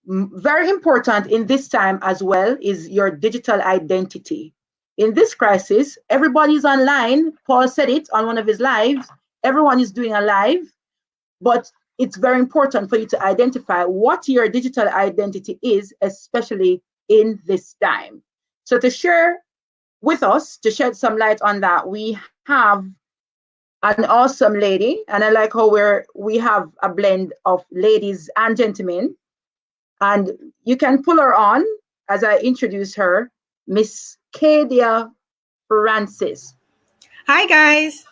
Very important in this time as well is your digital identity. In this crisis, everybody's online. Paul said it on one of his lives. Everyone is doing a live, but it's very important for you to identify what your digital identity is, especially in this time. So to share with us, to shed some light on that, we have an awesome lady, and I like how we have a blend of ladies and gentlemen. And you can pull her on as I introduce her, Miss Kadia Francis. Hi, guys.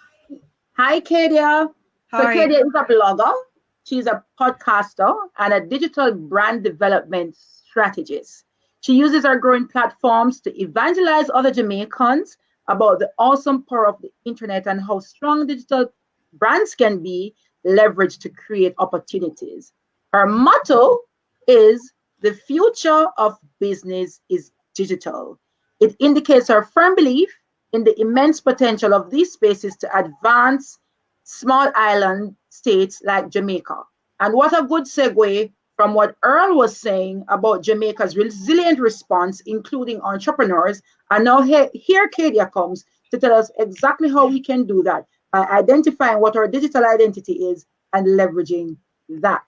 Hi, Kadia. So Kadia is a blogger. She's a podcaster and a digital brand development strategist. She uses her growing platforms to evangelize other Jamaicans about the awesome power of the internet and how strong digital brands can be leveraged to create opportunities. Her motto is the future of business is digital. It indicates her firm belief in the immense potential of these spaces to advance small island states like Jamaica. And what a good segue from what Earl was saying about Jamaica's resilient response, including entrepreneurs. And now here Kadia comes to tell us exactly how we can do that by identifying what our digital identity is and leveraging that.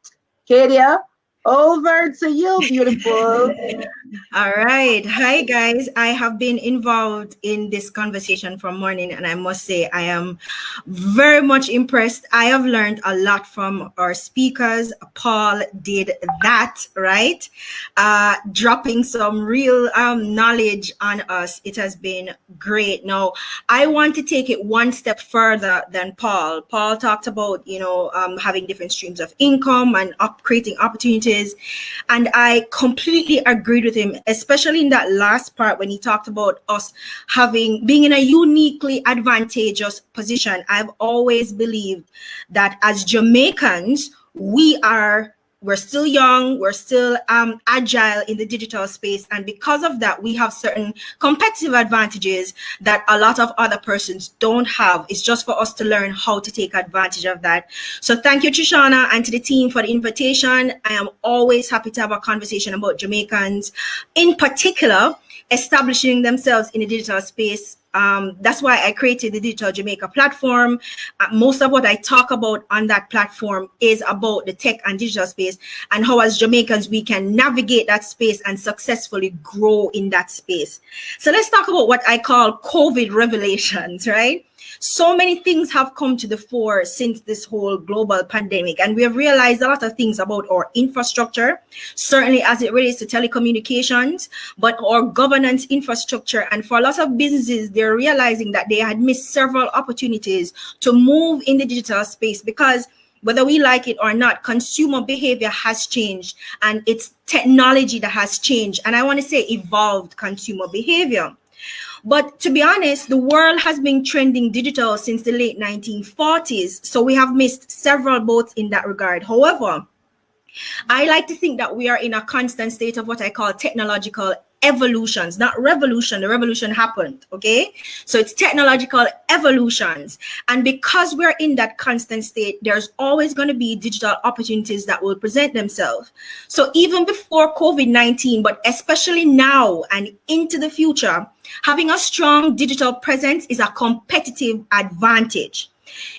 Kadia, over to you, beautiful. All right. Hi, guys. I have been involved in this conversation from morning, and I must say I am very much impressed. I have learned a lot from our speakers. Paul did that, right? Dropping some real knowledge on us. It has been great. Now, I want to take it one step further than Paul. Paul talked about, having different streams of income and creating opportunities. And I completely agreed with him, especially in that last part when he talked about us being in a uniquely advantageous position. I've always believed that as Jamaicans, we're still young, we're still agile in the digital space. And because of that, we have certain competitive advantages that a lot of other persons don't have. It's just for us to learn how to take advantage of that. So thank you, Trishana, and to the team for the invitation. I am always happy to have a conversation about Jamaicans, in particular, establishing themselves in the digital space. That's why I created the Digital Jamaica platform. Most of what I talk about on that platform is about the tech and digital space and how as Jamaicans we can navigate that space and successfully grow in that space. So let's talk about what I call COVID revelations, right? So many things have come to the fore since this whole global pandemic, and we have realized a lot of things about our infrastructure, certainly as it relates to telecommunications, but our governance infrastructure. And for a lot of businesses, they're realizing that they had missed several opportunities to move in the digital space because whether we like it or not, consumer behavior has changed and it's technology that has changed. And I want to say evolved consumer behavior. But to be honest, the world has been trending digital since the late 1940s. So we have missed several boats in that regard. However, I like to think that we are in a constant state of what I call technological evolutions, not revolution. The revolution happened, okay? So it's technological evolutions. And because we're in that constant state, there's always going to be digital opportunities that will present themselves. So even before COVID-19, but especially now and into the future, having a strong digital presence is a competitive advantage.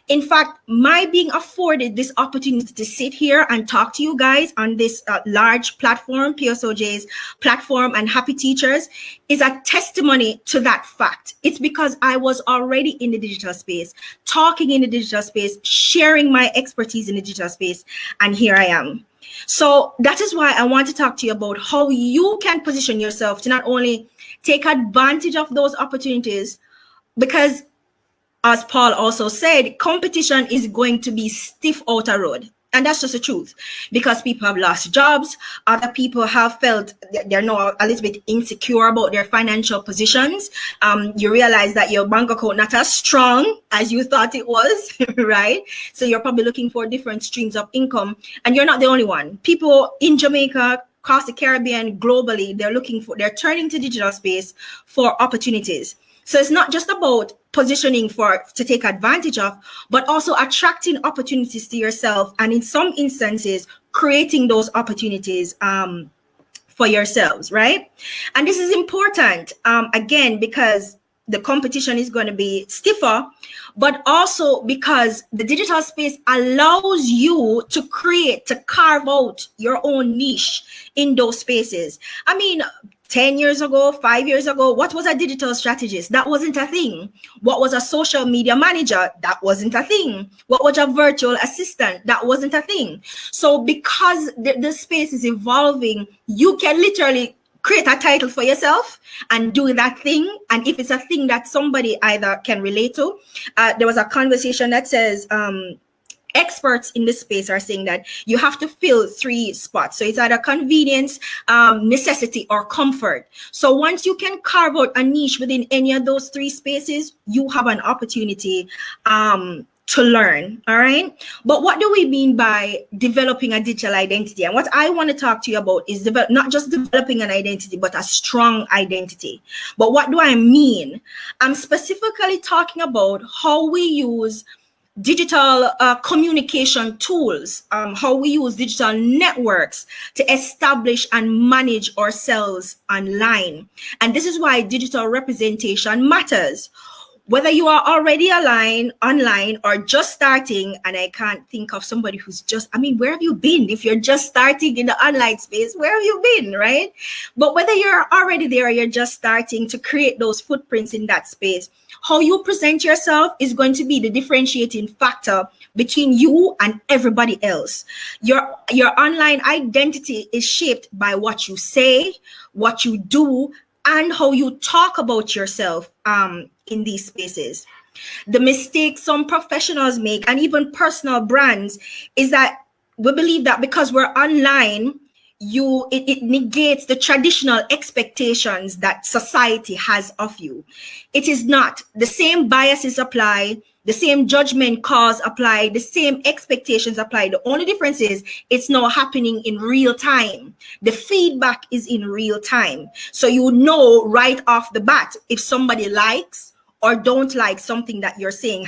In fact, my being afforded this opportunity to sit here and talk to you guys on this large platform, PSOJ's platform and Happy Teachers, is a testimony to that fact. It's because I was already in the digital space, talking in the digital space, sharing my expertise in the digital space, and here I am. So that is why I want to talk to you about how you can position yourself to not only take advantage of those opportunities, because as Paul also said, competition is going to be stiff out a road. And that's just the truth, because people have lost jobs. Other people have felt they're now a little bit insecure about their financial positions. You realize that your bank account not as strong as you thought it was, right? So you're probably looking for different streams of income, and you're not the only one. People in Jamaica, across the Caribbean, globally, they're turning to digital space for opportunities. So it's not just about positioning to take advantage of, but also attracting opportunities to yourself, and in some instances creating those opportunities for yourselves, right? And this is important, again, because the competition is going to be stiffer, but also because the digital space allows you to carve out your own niche in those spaces. I mean, 10 years ago, 5 years ago, what was a digital strategist? That wasn't a thing. What was a social media manager? That wasn't a thing. What was a virtual assistant? That wasn't a thing. So because the space is evolving, you can literally create a title for yourself and do that thing. And if it's a thing that somebody either can relate to, there was a conversation that says, experts in this space are saying that you have to fill 3 spots. So it's either convenience, necessity, or comfort. So once you can carve out a niche within any of those 3 spaces, you have an opportunity to learn. All right. But what do we mean by developing a digital identity? And what I want to talk to you about is not just developing an identity, but a strong identity. But what do I mean? I'm specifically talking about how we use digital communication tools, how we use digital networks to establish and manage ourselves online. And this is why digital representation matters. Whether you are already online or just starting, and I can't think of somebody who's where have you been? If you're just starting in the online space, where have you been, right? But whether you're already there or you're just starting to create those footprints in that space, how you present yourself is going to be the differentiating factor between you and everybody else. Your online identity is shaped by what you say, what you do, and how you talk about yourself in these spaces. The mistake some professionals make, and even personal brands, is that we believe that because we're online, it negates the traditional expectations that society has of you. It is not. The same biases apply, the same judgment calls apply, the same expectations apply. The only difference is it's now happening in real time. The feedback is in real time. So you know right off the bat if somebody likes or don't like something that you're saying,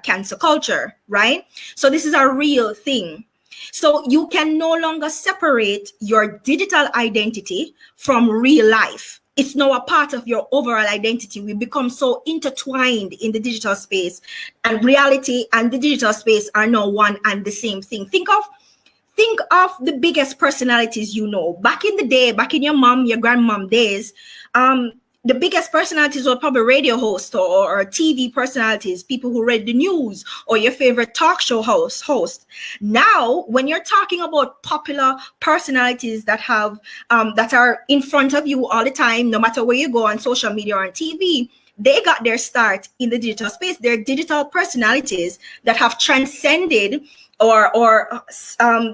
#cancel culture, right? So this is a real thing. So you can no longer separate your digital identity from real life. It's now a part of your overall identity. We become so intertwined in the digital space, and reality and the digital space are now one and the same thing. Think of the biggest personalities you know. Back in the day, back in your grandmom days, the biggest personalities were probably radio hosts or TV personalities, people who read the news, or your favorite talk show host. Now, when you're talking about popular personalities that have that are in front of you all the time, no matter where you go on social media or on TV, they got their start in the digital space. They're digital personalities that have transcended or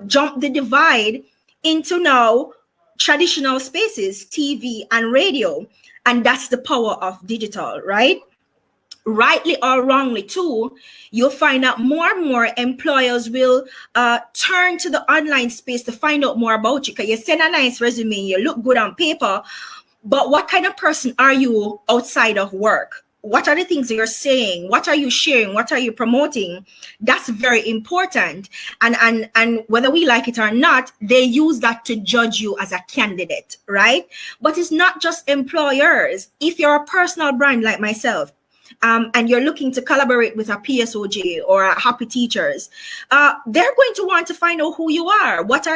jumped the divide into now traditional spaces, TV and radio. And that's the power of digital, right? Rightly or wrongly too, you'll find that more and more employers will turn to the online space to find out more about you. Because you send a nice resume, you look good on paper, but what kind of person are you outside of work? What are the things that you're saying? What are you sharing? What are you promoting? That's very important. And whether we like it or not, they use that to judge you as a candidate, right? But it's not just employers. If you're a personal brand like myself, and you're looking to collaborate with a PSOJ or a Happy Teachers, they're going to want to find out who you are. What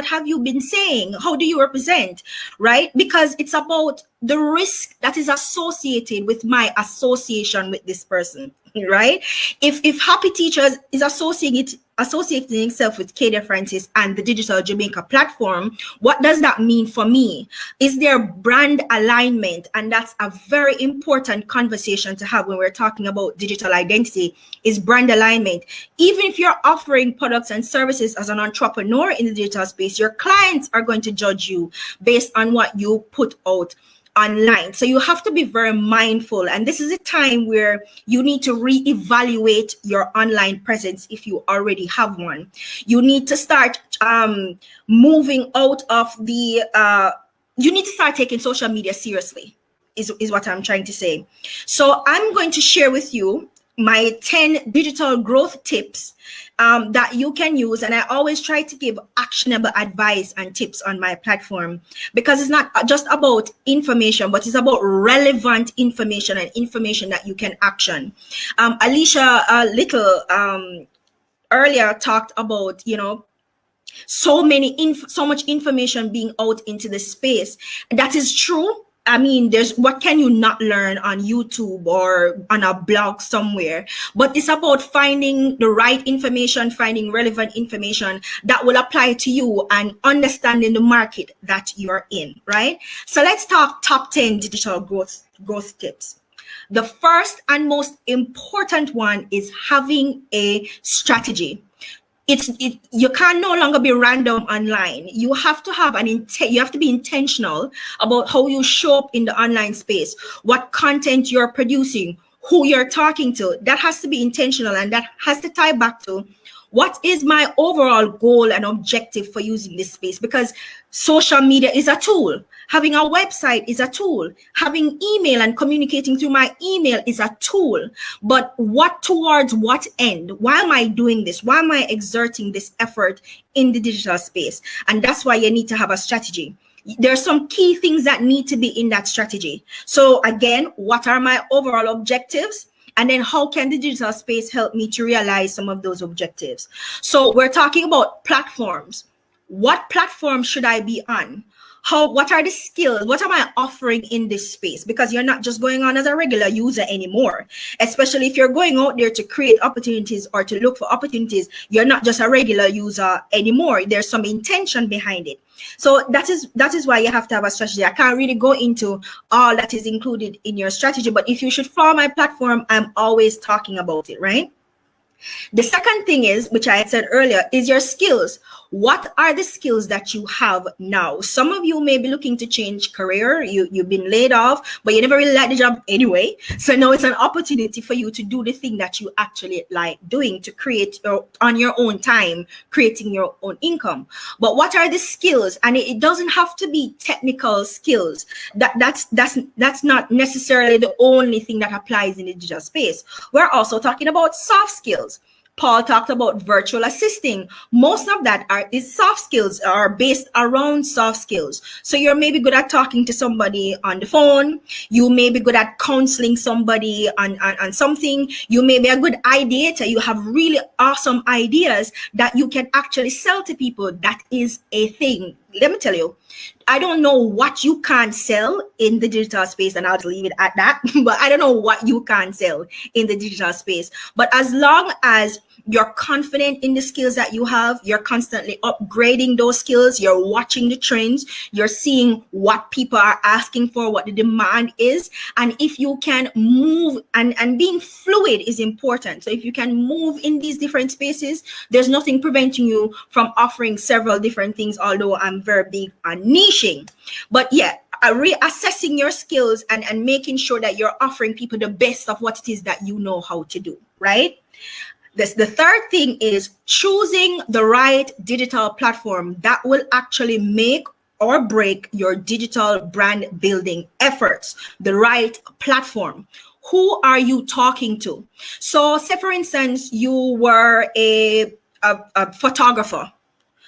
have you been saying? How do you represent, right? Because it's about the risk that is associated with my association with this person, right? If Happy Teachers is associating itself with Kadia Francis and the Digital Jamaica platform, what does that mean for me? Is there brand alignment? And that's a very important conversation to have when we're talking about digital identity, is brand alignment. Even if you're offering products and services as an entrepreneur in the digital space, your clients are going to judge you based on what you put out online. So you have to be very mindful, and this is a time where you need to reevaluate your online presence if you already have one. You need to start moving out of the you need to start taking social media seriously. is what I'm trying to say. So I'm going to share with you my 10 digital growth tips that you can use. And I always try to give actionable advice and tips on my platform, because it's not just about information, but it's about relevant information and information that you can action. Alicia Little earlier talked about, so much information being out into the space. That is true. I mean, what can you not learn on YouTube or on a blog somewhere? But it's about finding the right information, finding relevant information that will apply to you and understanding the market that you're in, right? So let's talk top 10 digital growth tips. The first and most important one is having a strategy. You can no longer be random online. You have to have you have to be intentional about how you show up in the online space, what content you're producing, who you're talking to. That has to be intentional, and that has to tie back to what is my overall goal and objective for using this space? Because social media is a tool. Having a website is a tool. Having email and communicating through my email is a tool. But towards what end? Why am I doing this? Why am I exerting this effort in the digital space? And that's why you need to have a strategy. There are some key things that need to be in that strategy. So again, what are my overall objectives? And then how can the digital space help me to realize some of those objectives? So we're talking about platforms. What platform should I be on? What are the skills? What am I offering in this space? Because you're not just going on as a regular user anymore, especially if you're going out there to create opportunities or to look for opportunities. You're not just a regular user anymore. There's some intention behind it. So that is why you have to have a strategy. I can't really go into all that is included in your strategy, but if you should follow my platform, I'm always talking about it, right? The second thing is, which I had said earlier, is your skills. What are the skills that you have now? Some of you may be looking to change career. You've been laid off, but you never really liked the job anyway. So now it's an opportunity for you to do the thing that you actually like doing, to create on your own time, creating your own income. But what are the skills? And it doesn't have to be technical skills. That's not necessarily the only thing that applies in the digital space. We're also talking about soft skills. Paul talked about virtual assisting. Most of that is soft skills, are based around soft skills. So you're maybe good at talking to somebody on the phone. You may be good at counseling somebody on something. You may be a good ideator. You have really awesome ideas that you can actually sell to people. That is a thing. Let me tell you, I don't know what you can sell in the digital space, and I'll just leave it at that. But I don't know what you can sell in the digital space. But as long as you're confident in the skills that you have, you're constantly upgrading those skills, you're watching the trends, you're seeing what people are asking for, what the demand is. And if you can move, and being fluid is important. So if you can move in these different spaces, there's nothing preventing you from offering several different things, although I'm very big on niching. But yeah, reassessing your skills and making sure that you're offering people the best of what it is that you know how to do, right? The third thing is choosing the right digital platform that will actually make or break your digital brand building efforts. The right platform. Who are you talking to? So say, for instance, you were a photographer.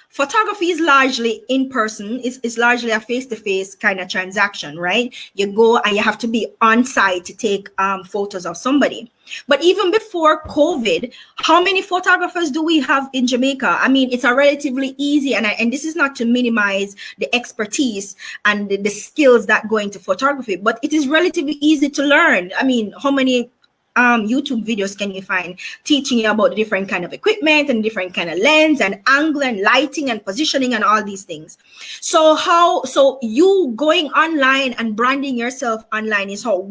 Photography is largely in person. It's largely a face-to-face kind of transaction, right? You go and you have to be on site to take photos of somebody. But even before COVID, how many photographers do we have in Jamaica? I mean, it's a relatively easy, and this is not to minimize the expertise and the skills that go into photography, but it is relatively easy to learn. I mean, how many YouTube videos can you find teaching you about the different kind of equipment and different kind of lens and angle and lighting and positioning and all these things? So you going online and branding yourself online is how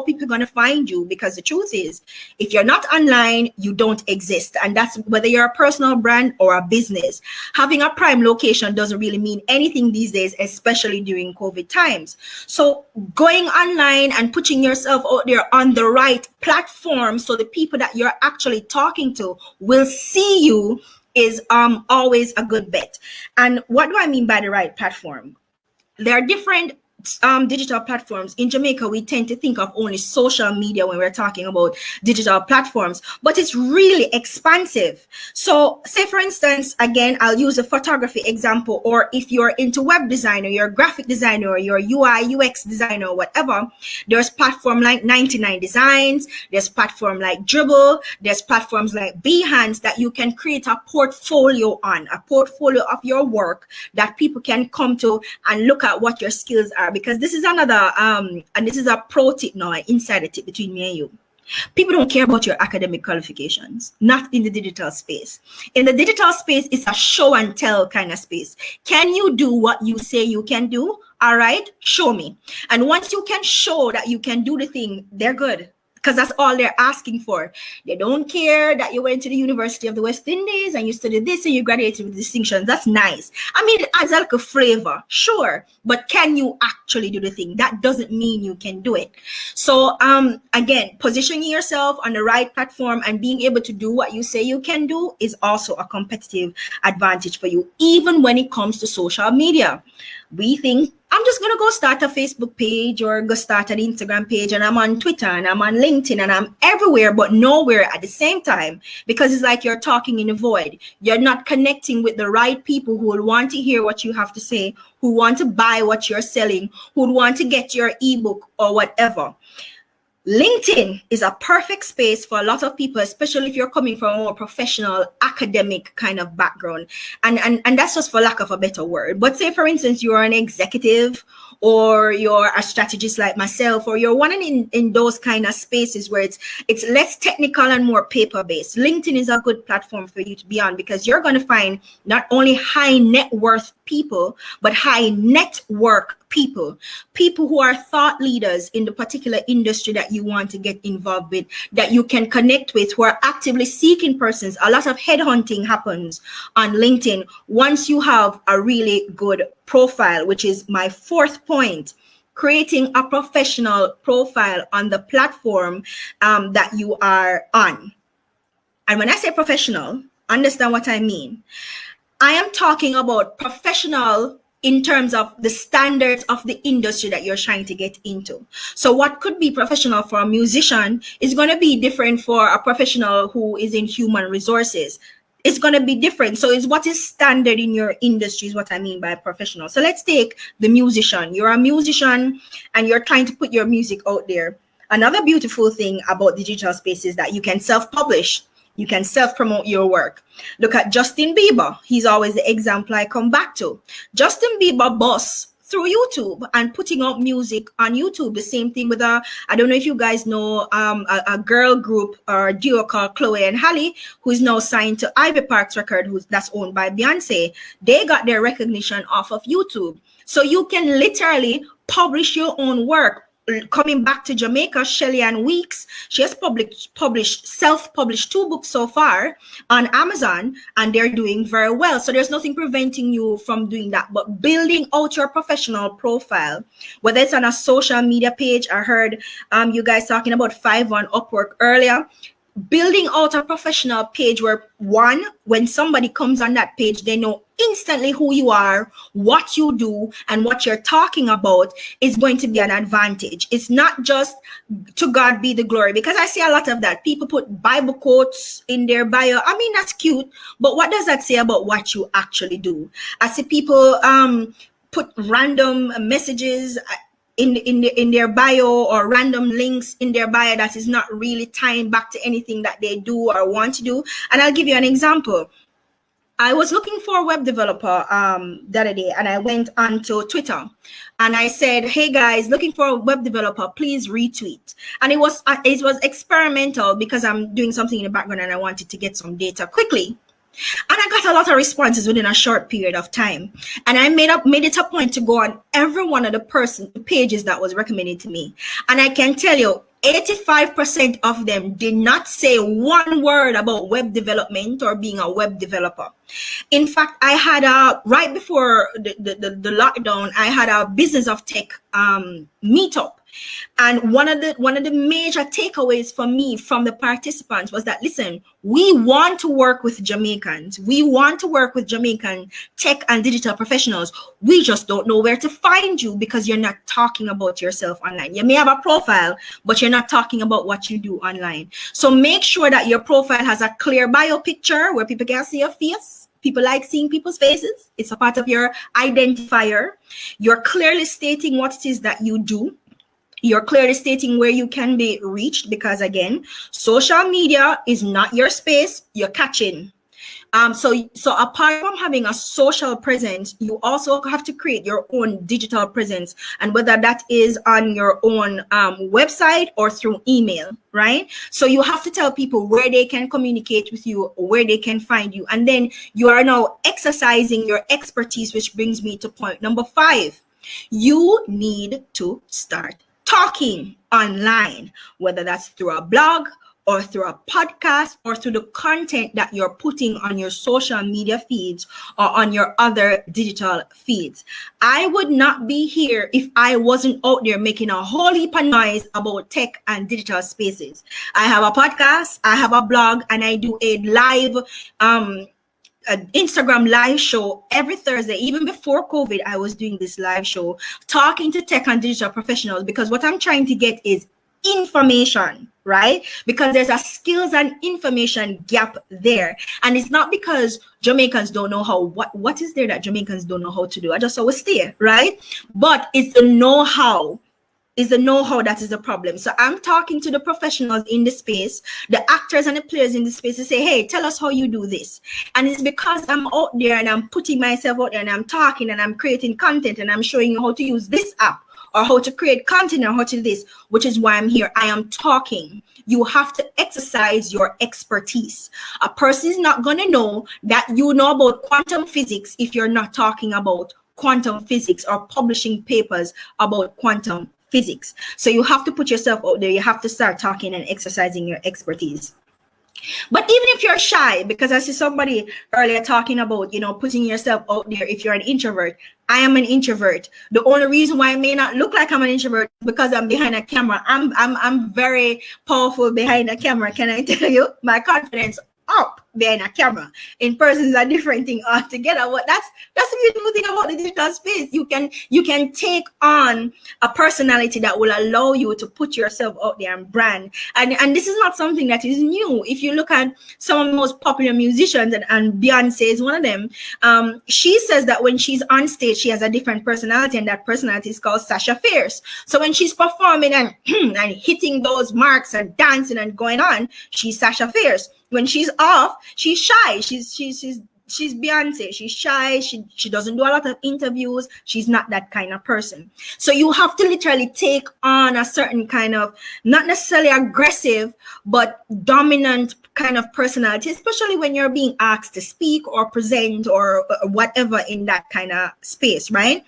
people are going to find you, because the truth is, if you're not online, you don't exist. And that's whether you're a personal brand or a business. Having a prime location doesn't really mean anything these days, especially during COVID times. So going online and putting yourself out there on the right platform, so the people that you're actually talking to will see you, is always a good bet. And what do I mean by the right platform? There are different digital platforms. In Jamaica, we tend to think of only social media when we're talking about digital platforms, but it's really expansive. So say, for instance, again, I'll use a photography example, or if you're into web design or you're a graphic designer or you're a UI, UX designer or whatever, there's platform like 99 Designs, there's platform like Dribble, there's platforms like Behance that you can create a portfolio on, a portfolio of your work that people can come to and look at what your skills are. Because this is another and this is a pro tip now, an insider tip between me and you. People don't care about your academic qualifications, not in the digital space. In the digital space, it's a show and tell kind of space. Can you do what you say you can do? All right, show me. And once you can show that you can do the thing, they're good. Because that's all they're asking for. They don't care that you went to the University of the West Indies and you studied this and you graduated with distinctions. That's nice. I mean, it adds like a flavor, sure. But can you actually do the thing? That doesn't mean you can do it. So again, positioning yourself on the right platform and being able to do what you say you can do is also a competitive advantage for you, even when it comes to social media. We think, I'm just going to go start a Facebook page or go start an Instagram page, and I'm on Twitter and I'm on LinkedIn and I'm everywhere but nowhere at the same time, because it's like you're talking in a void. You're not connecting with the right people who will want to hear what you have to say, who want to buy what you're selling, who would want to get your ebook or whatever. LinkedIn is a perfect space for a lot of people, especially if you're coming from a more professional, academic kind of background. And that's just for lack of a better word. But say, for instance, you're an executive or you're a strategist like myself, or you're one in those kind of spaces where it's less technical and more paper-based. LinkedIn is a good platform for you to be on, because you're going to find not only high net worth people, but high network people who are thought leaders in the particular industry that you want to get involved with, that you can connect with, who are actively seeking persons. A lot of headhunting happens on LinkedIn once you have a really good profile, which is my fourth point: creating a professional profile on the platform that you are on. And when I say professional, understand what I mean. I am talking about professional in terms of the standards of the industry that you're trying to get into. So what could be professional for a musician is going to be different for a professional who is in human resources. It's going to be different. So it's what is standard in your industry is what I mean by professional. So let's take the musician. You're a musician and you're trying to put your music out there. Another beautiful thing about digital space is that you can self-publish. You can self-promote your work. Look at Justin Bieber. He's always the example I come back to. Justin Bieber busts through YouTube and putting out music on YouTube. The same thing with I don't know if you guys know a girl group or duo called Chloe and Halle, who is now signed to Ivy Park's record, that's owned by Beyonce. They got their recognition off of YouTube. So you can literally publish your own work. Coming back to Jamaica, Shelly Ann Weeks, she has self-published 2 books so far on Amazon, and they're doing very well. So there's nothing preventing you from doing that. But building out your professional profile, whether it's on a social media page, I heard you guys talking about Fiverr on Upwork earlier. Building out a professional page where, one, when somebody comes on that page, they know instantly who you are, what you do, and what you're talking about is going to be an advantage. It's not just to God be the glory, because I see a lot of that. People put Bible quotes in their bio. I mean, that's cute, but what does that say about what you actually do? I see people put random messages in their bio, or random links in their bio that is not really tying back to anything that they do or want to do. And I'll give you an example. I was looking for a web developer the other day, and I went onto Twitter and I said, hey guys, looking for a web developer, please retweet. And it was experimental, because I'm doing something in the background and I wanted to get some data quickly. And I got a lot of responses within a short period of time. And I made it a point to go on every one of the pages that was recommended to me. And I can tell you, 85% of them did not say one word about web development or being a web developer. In fact, I had right before the lockdown, I had a business of tech meetup. And one of the major takeaways for me from the participants was that, listen, we want to work with Jamaicans. We want to work with Jamaican tech and digital professionals. We just don't know where to find you because you're not talking about yourself online. You may have a profile, but you're not talking about what you do online. So make sure that your profile has a clear bio picture where people can see your face. People like seeing people's faces. It's a part of your identifier. You're clearly stating what it is that you do. You're clearly stating where you can be reached, because again, social media is not your space. You're catching. So apart from having a social presence, you also have to create your own digital presence, and whether that is on your own website or through email, right? So you have to tell people where they can communicate with you, where they can find you, and then you are now exercising your expertise, which brings me to point number 5. You need to start talking online, whether that's through a blog or through a podcast or through the content that you're putting on your social media feeds or on your other digital feeds. I would not be here if I wasn't out there making a whole heap of noise about tech and digital spaces. I have a podcast, I have a blog, and I do a live an Instagram live show every Thursday. Even before COVID, I was doing this live show talking to tech and digital professionals, because what I'm trying to get is information, right? Because there's a skills and information gap there. And it's not because Jamaicans don't know how, what is there that Jamaicans don't know how to do? I just always stay, right? But it's the know-how. Is the know-how that is the problem. So I'm talking to the professionals in the space, the actors and the players in the space, to say, hey, tell us how you do this. And it's because I'm out there and I'm putting myself out there and I'm talking and I'm creating content and I'm showing you how to use this app or how to create content or how to do this, which is why I'm here. I am talking. You have to exercise your expertise. A person is not going to know that you know about quantum physics if you're not talking about quantum physics or publishing papers about quantum physics. So you have to put yourself out there. You have to start talking and exercising your expertise. But even if you're shy, because I see somebody earlier talking about, putting yourself out there if you're an introvert. I am an introvert. The only reason why I may not look like I'm an introvert is because I'm behind a camera. I'm very powerful behind a camera. Can I tell you? My confidence up behind a camera. In person is a different thing altogether. But that's the beautiful thing about the digital space. You can take on a personality that will allow you to put yourself out there and brand. And this is not something that is new. If you look at some of the most popular musicians, and Beyonce is one of them, she says that when she's on stage, she has a different personality, and that personality is called Sasha Fierce. So when she's performing and and hitting those marks and dancing and going on, she's Sasha Fierce. When she's off, she's shy. She's Beyonce. She's shy. She doesn't do a lot of interviews. She's not that kind of person. So you have to literally take on a certain kind of, not necessarily aggressive, but dominant kind of personality, especially when you're being asked to speak or present or whatever in that kind of space, right?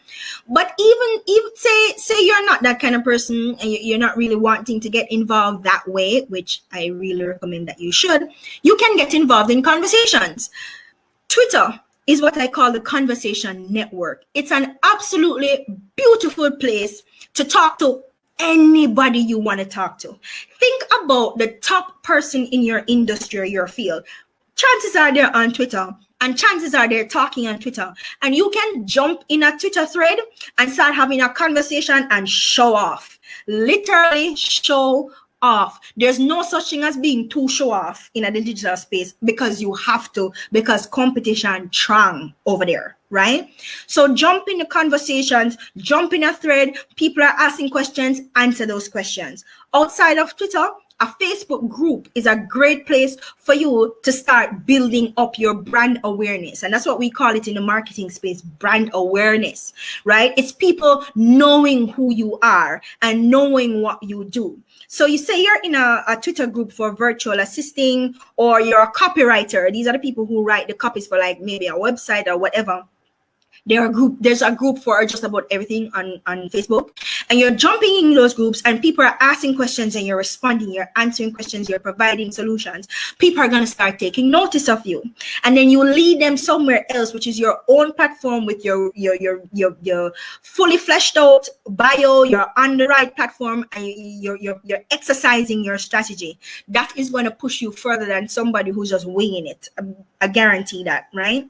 But even say you're not that kind of person and you're not really wanting to get involved that way, which I really recommend that you should, you can get involved in conversations. Twitter is what I call the conversation network. It's an absolutely beautiful place to talk to anybody you want to talk to. Think about the top person in your industry or your field. Chances are they're on Twitter, and chances are they're talking on Twitter. And you can jump in a Twitter thread and start having a conversation and show off. Literally show off. There's no such thing as being too show off in a digital space, because you have to, because competition strong over there, right? So jump in the conversations, jump in a thread, people are asking questions, answer those questions. Outside of Twitter, a Facebook group is a great place for you to start building up your brand awareness. And that's what we call it in the marketing space, brand awareness, right? It's people knowing who you are and knowing what you do. So you say you're in a Twitter group for virtual assisting, or you're a copywriter. These are the people who write the copies for like maybe a website or whatever. There's a group for just about everything on Facebook, and you're jumping in those groups and people are asking questions and you're responding, you're answering questions, you're providing solutions. People are going to start taking notice of you, and then you lead them somewhere else, which is your own platform with your fully fleshed out bio. You're on the right platform and you're exercising your strategy. That is going to push you further than somebody who's just winging it. I guarantee that, right?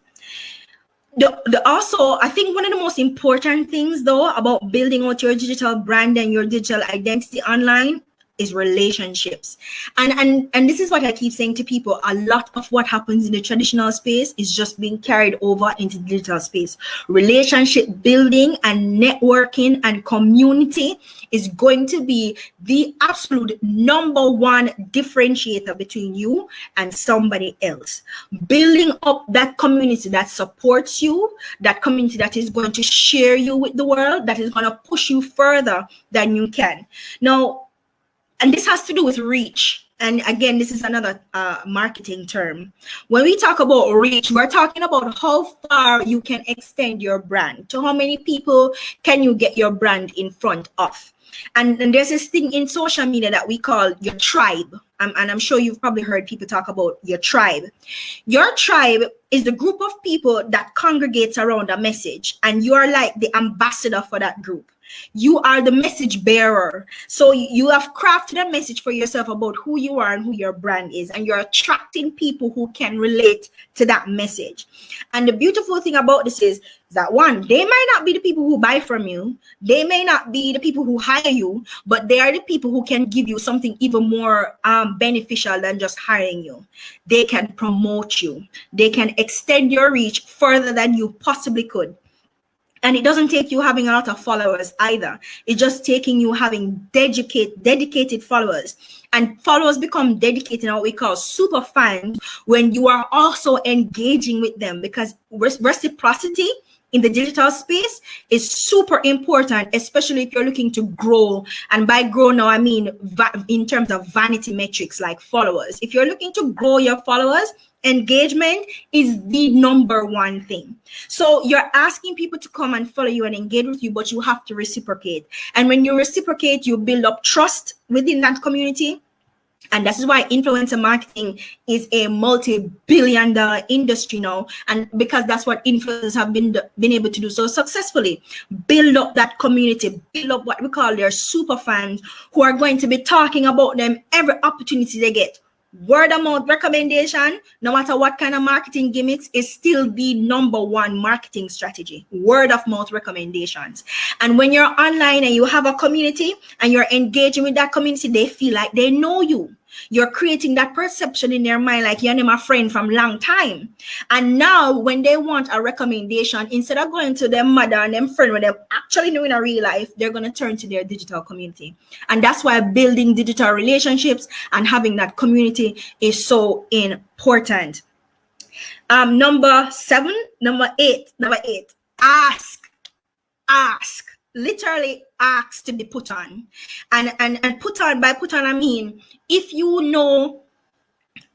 Also, I think one of the most important things though about building out your digital brand and your digital identity online is relationships. And this is what I keep saying to people. A lot of what happens in the traditional space is just being carried over into the digital space. Relationship building and networking and community is going to be the absolute number one differentiator between you and somebody else. Building up that community that supports you, that community that is going to share you with the world, that is going to push you further than you can. Now, and this has to do with reach. And again, this is another marketing term. When we talk about reach, we're talking about how far you can extend your brand. To how many people can you get your brand in front of? And there's this thing in social media that we call your tribe. And I'm sure you've probably heard people talk about your tribe. Your tribe is the group of people that congregates around a message, and you are like the ambassador for that group. You are the message bearer. So you have crafted a message for yourself about who you are and who your brand is, and you're attracting people who can relate to that message. And the beautiful thing about this is that, one, they might not be the people who buy from you, they may not be the people who hire you, but they are the people who can give you something even more beneficial than just hiring you. They can promote you. They can extend your reach further than you possibly could. And it doesn't take you having a lot of followers either. It's just taking you having dedicated followers. And followers become dedicated in what we call super fans when you are also engaging with them, because reciprocity in the digital space is super important, especially if you're looking to grow. And by grow now, I mean in terms of vanity metrics like followers. If you're looking to grow your followers, engagement is the number one thing. So you're asking people to come and follow you and engage with you, but you have to reciprocate. And when you reciprocate, you build up trust within that community. And this is why influencer marketing is a multi-billion-dollar industry now. And because that's what influencers have been able to do so successfully. Build up that community, build up what we call their super fans who are going to be talking about them every opportunity they get. Word of mouth recommendation, no matter what kind of marketing gimmicks, is still the number one marketing strategy. Word of mouth recommendations. And when you're online and you have a community and you're engaging with that community, they feel like they know you. You're creating that perception in their mind like you're my friend from long time. And now when they want a recommendation, instead of going to their mother and them friend when they're actually knowing a real life, they're going to turn to their digital community. And that's why building digital relationships and having that community is so important. Number eight, ask. Literally ask to be put on. And put on, by put on, I mean, if you know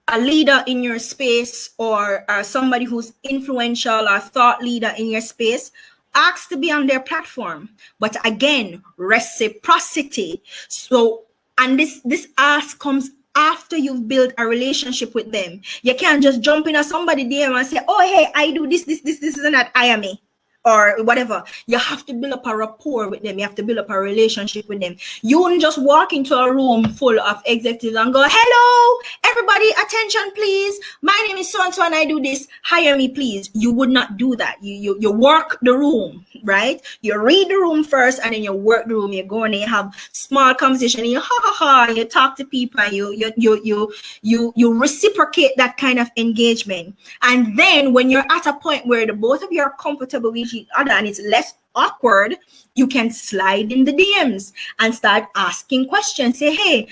a leader in your space or somebody who's influential or thought leader in your space, ask to be on their platform. But again, reciprocity. So, and this ask comes after you've built a relationship with them. You can't just jump in at somebody DM and say, oh, hey, I do this, and that, I am a. Or whatever. You have to build up a rapport with them. You have to build up a relationship with them. You wouldn't just walk into a room full of executives and go, hello, everybody, attention, please. My name is so-and-so and I do this. Hire me, please. You would not do that. You work the room, right? You read the room first and then you work the room. You go and you have small conversation and you and you talk to people and you reciprocate that kind of engagement. And then when you're at a point where the both of you are comfortable with each other and it's less awkward, you can slide in the DMs and start asking questions. Say, hey,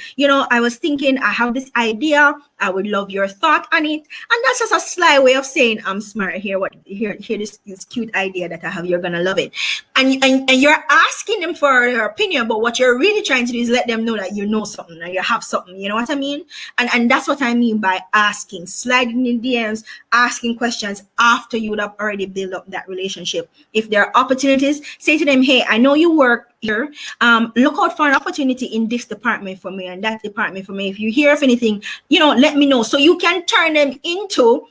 I was thinking, I have this idea. I would love your thought on it. And that's just a sly way of saying, I'm smart. Here this cute idea that I have. You're gonna love it. And you're asking them for their opinion, but what you're really trying to do is let them know that you know something or you have something. You know what I mean? And that's what I mean by asking, sliding in DMs, asking questions after you would have already built up that relationship. If there are opportunities, say to them, hey, I know you work here. Look out for an opportunity in this department for me and that department for me. If you hear of anything, let me know. So you can turn them into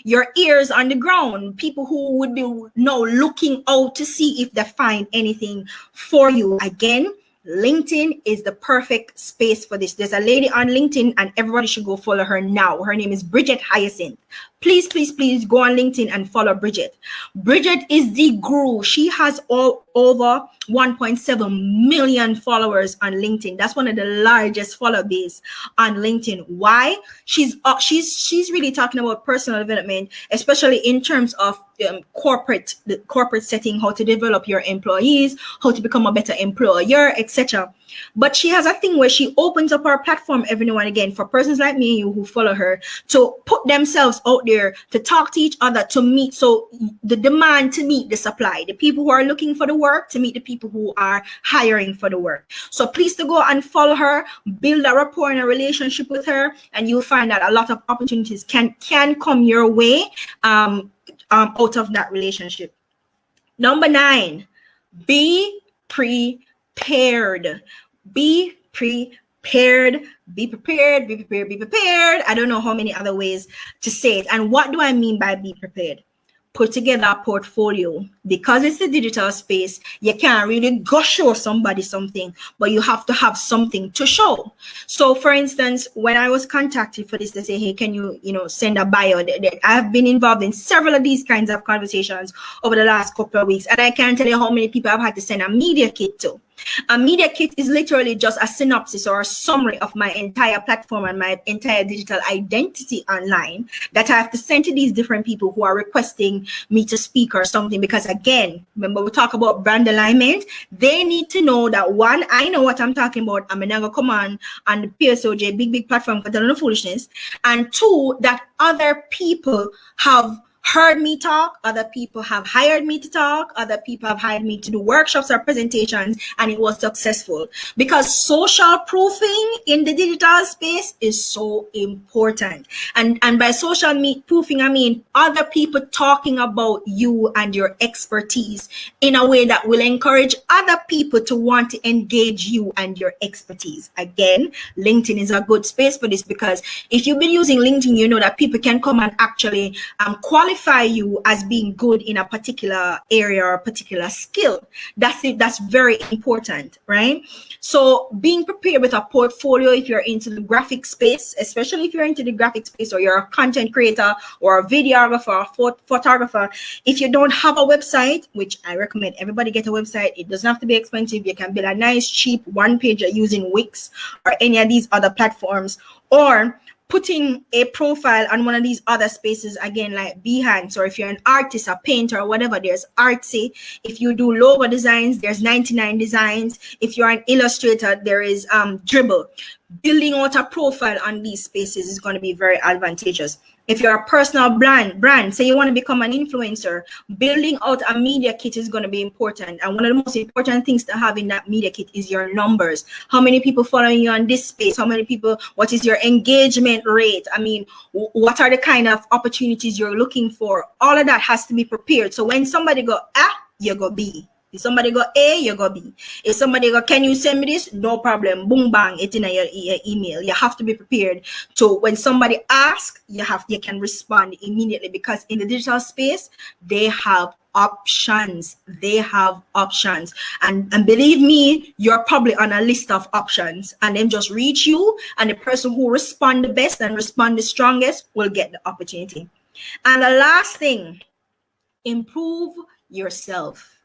your ears on the ground, people who would be now looking out to see if they find anything for you. Again, LinkedIn is the perfect space for this. There's a lady on LinkedIn and everybody should go follow her now. Her name is Bridget Hyacinth. Please, please, please go on LinkedIn and follow Bridget. Bridget is the guru. She has all over 1.7 million followers on LinkedIn. That's one of the largest follower base on LinkedIn. Why? She's really talking about personal development, especially in terms of the corporate setting, how to develop your employees, how to become a better employer, etc. But she has a thing where she opens up her platform every now and again for persons like me and you who follow her to put themselves out there, to talk to each other, to meet. So the demand to meet the supply, the people who are looking for the work to meet the people who are hiring for the work. So please to go and follow her, build a rapport and a relationship with her, and you'll find that a lot of opportunities can come your way out of that relationship. Number 9, be prepared. Be prepared. Be prepared. Be prepared. Be prepared. I don't know how many other ways to say it. And what do I mean by be prepared? Put together a portfolio. Because it's the digital space, you can't really go show somebody something, but you have to have something to show. So for instance, when I was contacted for this, they say, hey, can you send a bio? I've been involved in several of these kinds of conversations over the last couple of weeks, and I can't tell you how many people I've had to send a media kit to. A media kit is literally just a synopsis or a summary of my entire platform and my entire digital identity online that I have to send to these different people who are requesting me to speak or something. Because again, remember we talk about brand alignment, they need to know that one, I know what I'm talking about. I'm not gonna come on the PSOJ big platform because I don't know foolishness. And 2, that other people have heard me talk, other people have hired me to talk, other people have hired me to do workshops or presentations, and it was successful. Because social proofing in the digital space is so important. And by social proofing, I mean other people talking about you and your expertise in a way that will encourage other people to want to engage you and your expertise. Again, LinkedIn is a good space for this, because if you've been using LinkedIn, you know that people can come and actually qualify you as being good in a particular area or a particular skill. That's it. That's very important, right? So being prepared with a portfolio, if you're into the graphic space, especially if you're into the graphic space, or you're a content creator or a videographer or photographer, if you don't have a website, which I recommend everybody get a website, it doesn't have to be expensive. You can build a nice cheap one-pager using Wix or any of these other platforms, or putting a profile on one of these other spaces, again, like Behance, or if you're an artist, a painter, or whatever, there's Artsy. If you do logo designs, there's 99 Designs. If you're an illustrator, there is Dribble. Building out a profile on these spaces is going to be very advantageous. If you're a personal brand, say you want to become an influencer, building out a media kit is going to be important. And one of the most important things to have in that media kit is your numbers. How many people following you on this space? How many people? What is your engagement rate? I mean, what are the kind of opportunities you're looking for? All of that has to be prepared. So when somebody go A, you go B. If somebody go A, you go B. If somebody go, can you send me this? No problem. Boom, bang, it's in your email. You have to be prepared. So when somebody asks, you can respond immediately, because in the digital space, they have options. They have options. And believe me, you're probably on a list of options, and then just reach you, and the person who respond the best and respond the strongest will get the opportunity. And the last thing, improve yourself.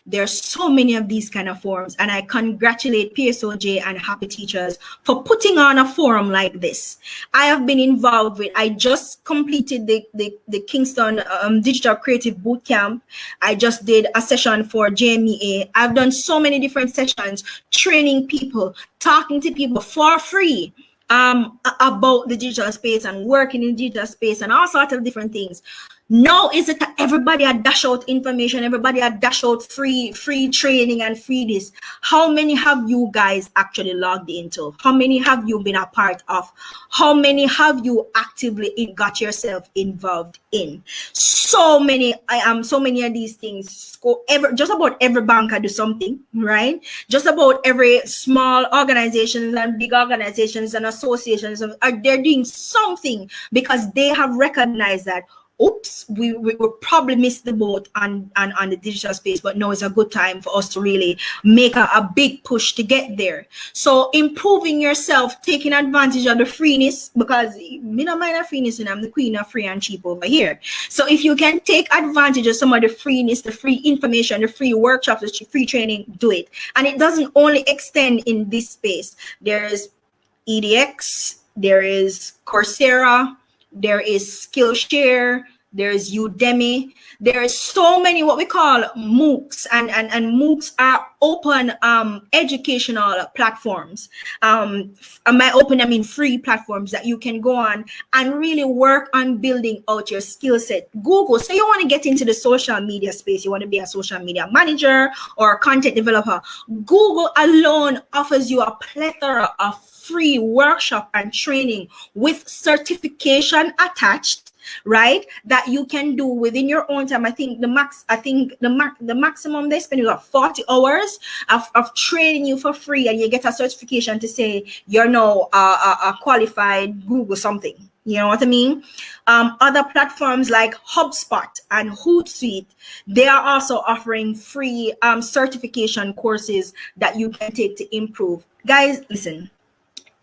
There's so many of these kind of forums, and I congratulate PSOJ and Happy Teachers for putting on a forum like this. I have been involved with, I just completed the Kingston Digital Creative Bootcamp. I just did a session for JMEA. I've done so many different sessions, training people, talking to people for free about the digital space and working in digital space and all sorts of different things. Now is it that everybody had dash out information, everybody had dash out free training and free this. How many have you guys actually logged into? How many have you been a part of? How many have you actively got yourself involved in? So many of these things. Just about every banker do something, right? Just about every small organizations and big organizations and associations they're doing something because they have recognized that, oops, we probably missed the boat on the digital space, but now is a good time for us to really make a big push to get there. So improving yourself, taking advantage of the freeness, because me not mind the freeness and I'm the queen of free and cheap over here. So if you can take advantage of some of the freeness, the free information, the free workshops, the free training, do it. And it doesn't only extend in this space. There's EDX, there is Coursera, there is Skillshare, there's Udemy. There are so many what we call MOOCs, and MOOCs are open educational platforms. By open, I mean free platforms that you can go on and really work on building out your skill set. Google, so you want to get into the social media space, you want to be a social media manager or a content developer. Google alone offers you a plethora of free workshop and training with certification attached, right? That you can do within your own time. I think the maximum they spend is about 40 hours of training you for free, and you get a certification to say you're now a qualified Google something. You know what I mean? Other platforms like HubSpot and Hootsuite, they are also offering free certification courses that you can take to improve. Guys, listen.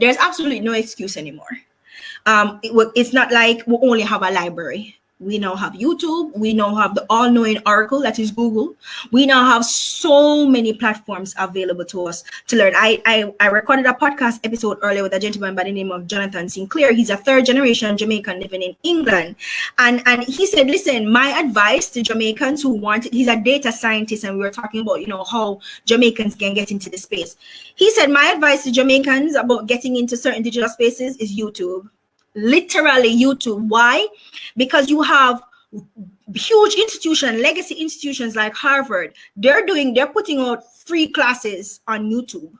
There's absolutely no excuse anymore. It's not like we only have a library. We now have YouTube. We now have the all-knowing Oracle, that is Google. We now have so many platforms available to us to learn. I recorded a podcast episode earlier with a gentleman by the name of Jonathan Sinclair. He's a third-generation Jamaican living in England. And he said, listen, my advice to Jamaicans who want it, he's a data scientist, and we were talking about, how Jamaicans can get into the space. He said, my advice to Jamaicans about getting into certain digital spaces is YouTube. Literally YouTube. Why? Because you have huge institutions, legacy institutions like Harvard. They're putting out free classes on YouTube.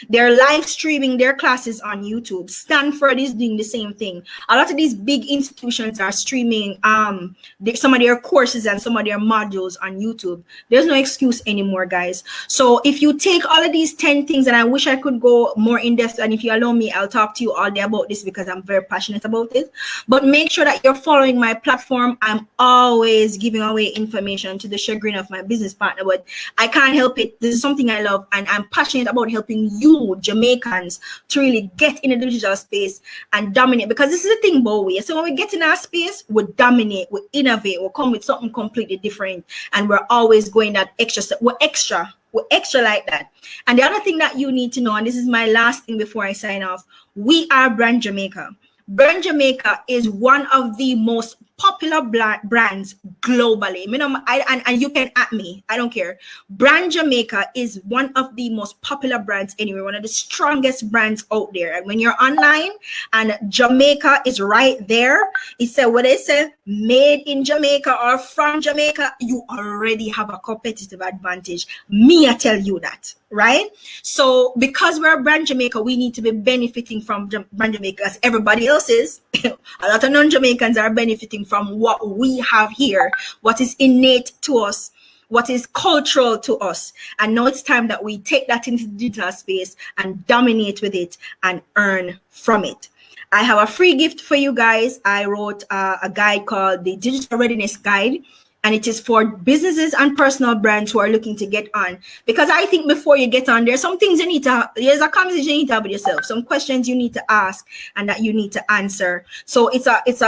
They're live streaming their classes on YouTube. Stanford is doing the same thing. A lot of these big institutions are streaming some of their courses and some of their modules on YouTube. There's no excuse anymore, guys. So if you take all of these 10 things, and I wish I could go more in depth, and if you allow me, I'll talk to you all day about this because I'm very passionate about it. But make sure that you're following my platform. I'm always giving away information to the chagrin of my business partner, but I can't help it. This is something I love, and I'm passionate about helping you Jamaicans to really get in the digital space and dominate, because this is the thing, Bowie. So when we get in our space, we dominate, we innovate, we'll come with something completely different, and we're always going that extra step. We're extra like that. And the other thing that you need to know, and this is my last thing before I sign off, we are Brand Jamaica. Brand Jamaica is one of the most popular brands globally. And you can at me, I don't care. Brand Jamaica is one of the most popular brands anywhere, one of the strongest brands out there. And when you're online and Jamaica is right there, it said what they say, made in Jamaica or from Jamaica, you already have a competitive advantage. Me, I tell you that. Right? So because we're Brand Jamaica, we need to be benefiting from Brand Jamaica as everybody else is. A lot of non-Jamaicans are benefiting from what we have here, what is innate to us, what is cultural to us. And now it's time that we take that into the digital space and dominate with it and earn from it. I have a free gift for you guys. I wrote a guide called the Digital Readiness Guide. And it is for businesses and personal brands who are looking to get on. Because I think before you get on, there's some things there's a conversation you need to have with yourself, some questions you need to ask and that you need to answer. So it's a list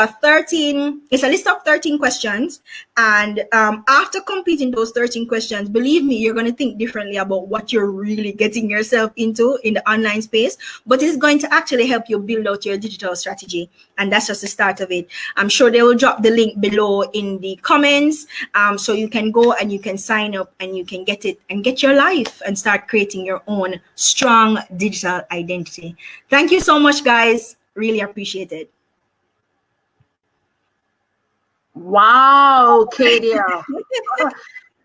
of 13 questions. And after completing those 13 questions, believe me, you're going to think differently about what you're really getting yourself into in the online space. But it's going to actually help you build out your digital strategy. And that's just the start of it. I'm sure they will drop the link below in the comments. So you can go and you can sign up and you can get it and get your life and start creating your own strong digital identity. Thank you so much, guys. Really appreciate it. Wow, Kadia.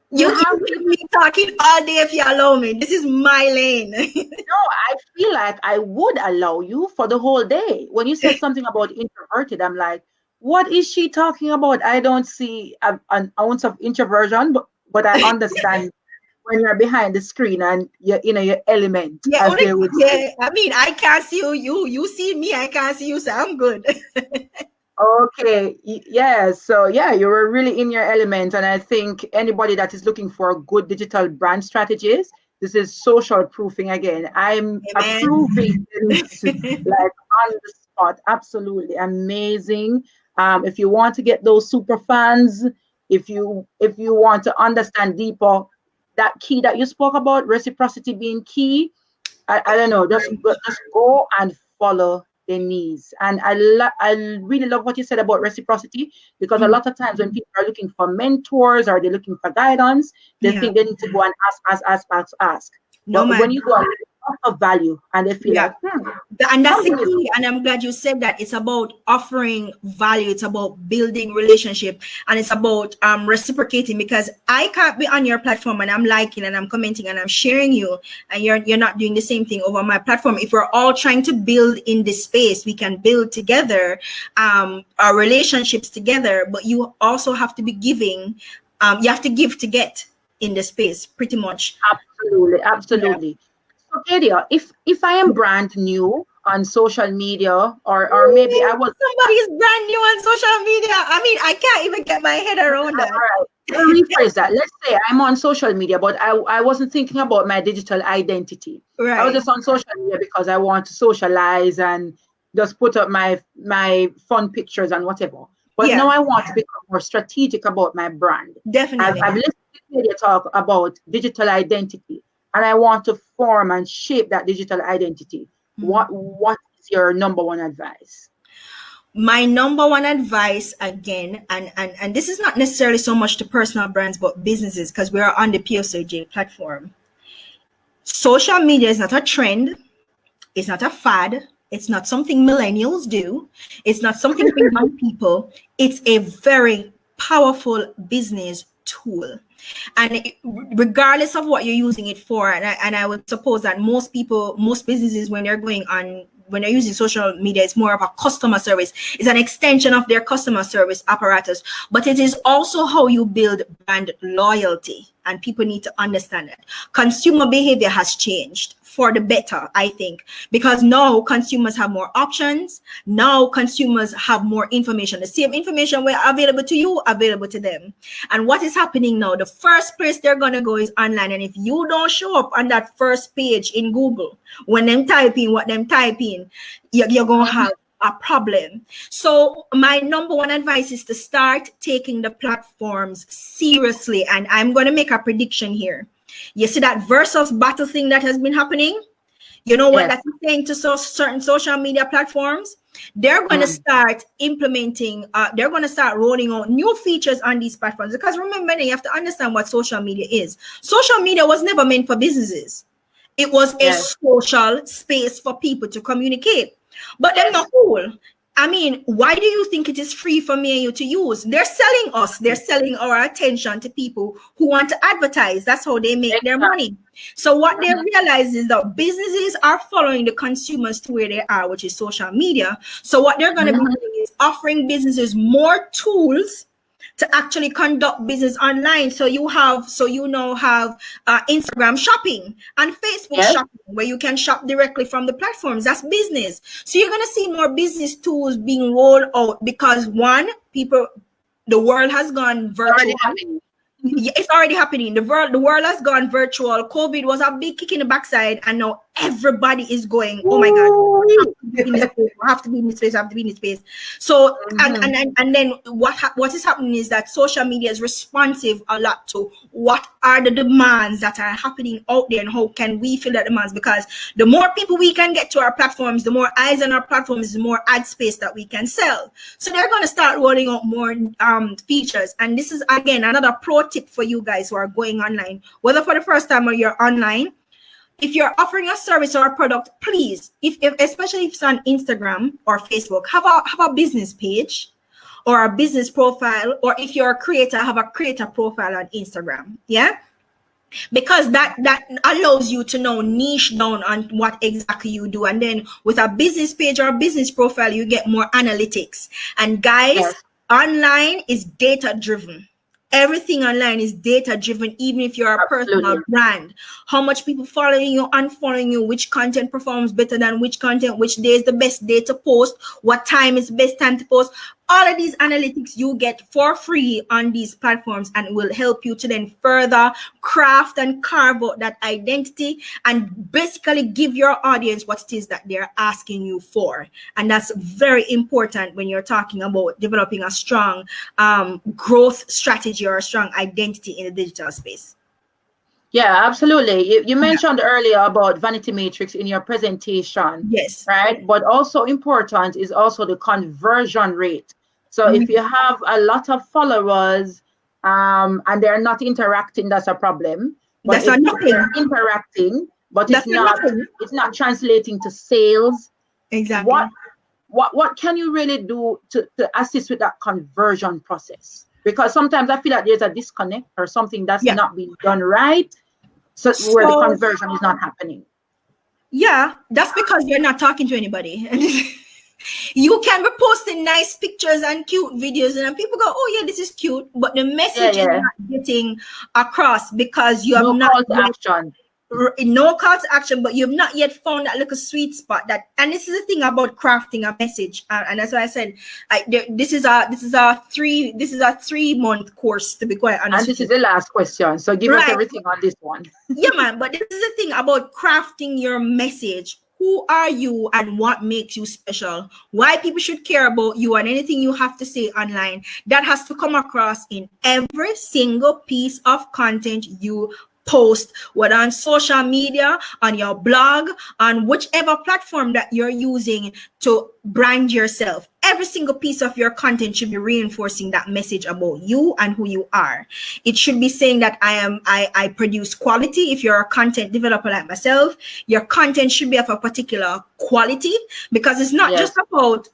You can keep me talking all day if you allow me. This is my lane. No, I feel like I would allow you for the whole day. When you said something about introverted, I'm like, what is she talking about? I don't see an ounce of introversion, but I understand when you're behind the screen and you're in your element. Yeah, I mean, I can't see you see me, I can't see you, so I'm good. Okay, yeah, so yeah, you were really in your element, and I think anybody that is looking for good digital brand strategies, this is social proofing again. I'm approving this like on the spot. Absolutely amazing. If you want to get those super fans, if you want to understand deeper that key that you spoke about, reciprocity being key, I don't know, just go and follow Denise. And I really love what you said about reciprocity, because a lot of times when people are looking for mentors or they're looking for guidance, they think they need to go and ask. No, but when you go and offer value and they feel like, and that's the key. And I'm glad you said that. It's about offering value. It's about building relationship, and it's about reciprocating, because I can't be on your platform and I'm liking and I'm commenting and I'm sharing you, and you're not doing the same thing over my platform. If we're all trying to build in this space, we can build together our relationships together, but you also have to be giving. You have to give to get in the space, pretty much. Absolutely. Yeah. So Kadia, if I am brand new on social media, or maybe I was somebody's brand new on social media. I mean, I can't even get my head around that. All right. Let me rephrase that. Let's say I'm on social media, but I wasn't thinking about my digital identity. Right. I was just on social media because I want to socialize and just put up my fun pictures and whatever. But now I want to become more strategic about my brand. Definitely. I've listened to Kadia talk about digital identity, and I want to form and shape that digital identity. What is your number one advice? My number one advice, again, and this is not necessarily so much to personal brands, but businesses, because we are on the PSOJ platform. Social media is not a trend. It's not a fad. It's not something millennials do. It's not something for young people. It's a very powerful business tool. And regardless of what you're using it for, and I would suppose that most businesses, when they're using social media, it's more of a customer service. It's an extension of their customer service apparatus, but it is also how you build brand loyalty. And people need to understand that consumer behavior has changed for the better, I think, because now consumers have more options. Now consumers have more information. The same information were available to you, available to them. And what is happening now? The first place they're going to go is online. And if you don't show up on that first page in Google, when them type in what them type in, you're going to have a problem. So my number one advice is to start taking the platforms seriously. And I'm going to make a prediction here. You see that versus battle thing that has been happening? You know what that's saying to certain social media platforms? They're going to start implementing, they're going to start rolling out new features on these platforms. Because remember, you have to understand what social media is. Social media was never meant for businesses. It was a social space for people to communicate. But they're not cool. I mean, why do you think it is free for me and you to use? They're selling us. They're selling our attention to people who want to advertise. That's how they make their money. So what they realize is that businesses are following the consumers to where they are, which is social media. So what they're going to be doing is offering businesses more tools to actually conduct business online. So you now have Instagram shopping and Facebook shopping, where you can shop directly from the platforms. That's business. So you're going to see more business tools being rolled out, because the world has gone virtual. It's already happening. The world has gone virtual. COVID was a big kick in the backside, and now everybody is going, oh my God, I have to be in this space, I have to be in this space. So, and then what is happening is that social media is responsive a lot to what are the demands that are happening out there and how can we fill that demands, because the more people we can get to our platforms, the more eyes on our platforms, the more ad space that we can sell. So they're going to start rolling out more features. And this is, again, another pro tip for you guys who are going online, whether for the first time or you're online. If you're offering a service or a product, please, especially if it's on Instagram or Facebook, have a business page or a business profile, or if you're a creator, have a creator profile on Instagram. Yeah, because that allows you to know niche down on what exactly you do. And then with a business page or a business profile, you get more analytics. And guys, online is data driven. Everything online is data driven, even if you're a personal brand. How much people following you, unfollowing you, which content performs better than which content, which day is the best day to post, what time is the best time to post. All of these analytics you get for free on these platforms, and will help you to then further craft and carve out that identity and basically give your audience what it is that they're asking you for. And that's very important when you're talking about developing a strong growth strategy or a strong identity in the digital space. Yeah, absolutely. You mentioned earlier about vanity matrix in your presentation. Yes. Right. But also important is also the conversion rate. So if you have a lot of followers and they're not interacting, that's a problem. But if they're interacting, but it's not translating to sales. Exactly. What can you really do to assist with that conversion process? Because sometimes I feel like there's a disconnect or something that's not being done right, so where the conversion is not happening. Yeah, that's because you're not talking to anybody. You can be posting nice pictures and cute videos, and people go, oh yeah, this is cute, but the message is not getting across because you have not call to action. No call to action, but you've not yet found that little sweet spot. And this is the thing about crafting a message, and that's why I said this is a 3-month course, to be quite honest. And this is the last question, so give us everything on this one. Yeah, man. But this is the thing about crafting your message. Who are you and what makes you special? Why people should care about you, and anything you have to say online, that has to come across in every single piece of content you post, whether on social media, on your blog, on whichever platform that you're using to brand yourself. Every single piece of your content should be reinforcing that message about you and who you are. It should be saying that I produce quality. If you're a content developer like myself, your content should be of a particular quality, because it's not just about,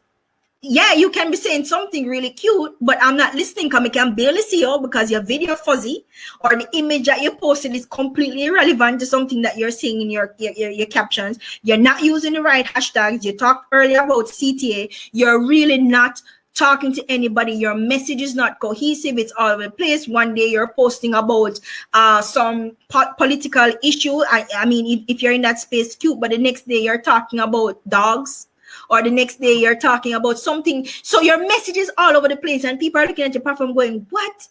you can be saying something really cute, but I'm not listening because I can barely see you because your video fuzzy, or the image that you posted is completely irrelevant to something that you're seeing in your captions. You're not using the right hashtags. You talked earlier about CTA. You're really not talking to anybody. Your message is not cohesive. It's all over the place. One day you're posting about some political issue. I mean, if you're in that space, cute, but the next day you're talking about dogs. Or the next day you're talking about something. So your message is all over the place, and people are looking at your platform going, what?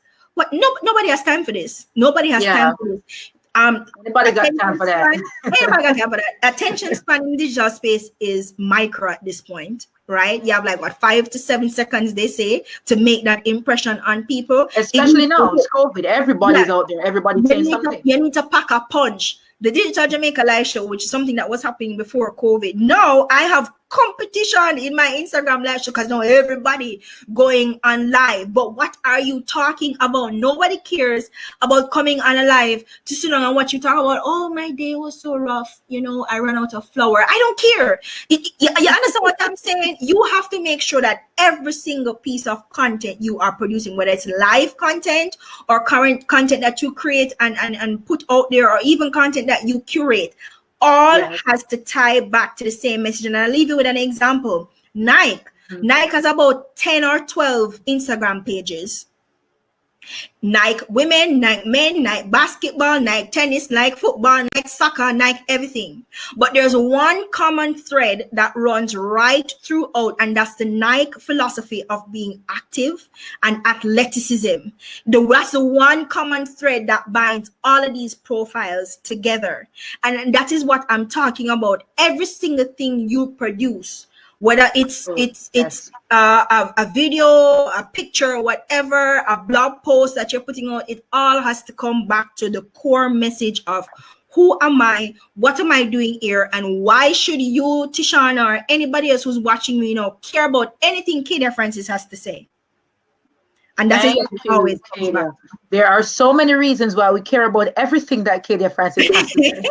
Nobody has time for this. Nobody has time for this. Anybody got time for that? Anybody got time for that? Attention span in digital space is micro at this point, right? You have like 5 to 7 seconds, they say, to make that impression on people. Especially now, it's COVID. Everybody's out there. Everybody's saying something. You need to pack a punch. The Digital Jamaica live show, which is something that was happening before COVID. Now I have competition in my Instagram live show because now everybody going on live. But what are you talking about? Nobody cares about coming on a live to sit down and what you talk about. Oh, my day was so rough. I ran out of flour. I don't care. You understand what I'm saying? You have to make sure that every single piece of content you are producing, whether it's live content or current content that you create and put out there, or even content that you curate, all has to tie back to the same message. And I'll leave you with an example. Nike has about 10 or 12 Instagram pages. Nike women, Nike men, Nike basketball, Nike tennis, Nike football, Nike soccer, Nike everything. But there's one common thread that runs right throughout, and that's the Nike philosophy of being active and athleticism. That's the one common thread that binds all of these profiles together. And that is what I'm talking about. Every single thing you produce, whether it's a video, a picture, whatever, a blog post that you're putting on, it all has to come back to the core message of who am I, what am I doing here, and why should you, Tishana, or anybody else who's watching me, care about anything Kadia Francis has to say. And that is always comes back. There are so many reasons why we care about everything that Kadia Francis has to say.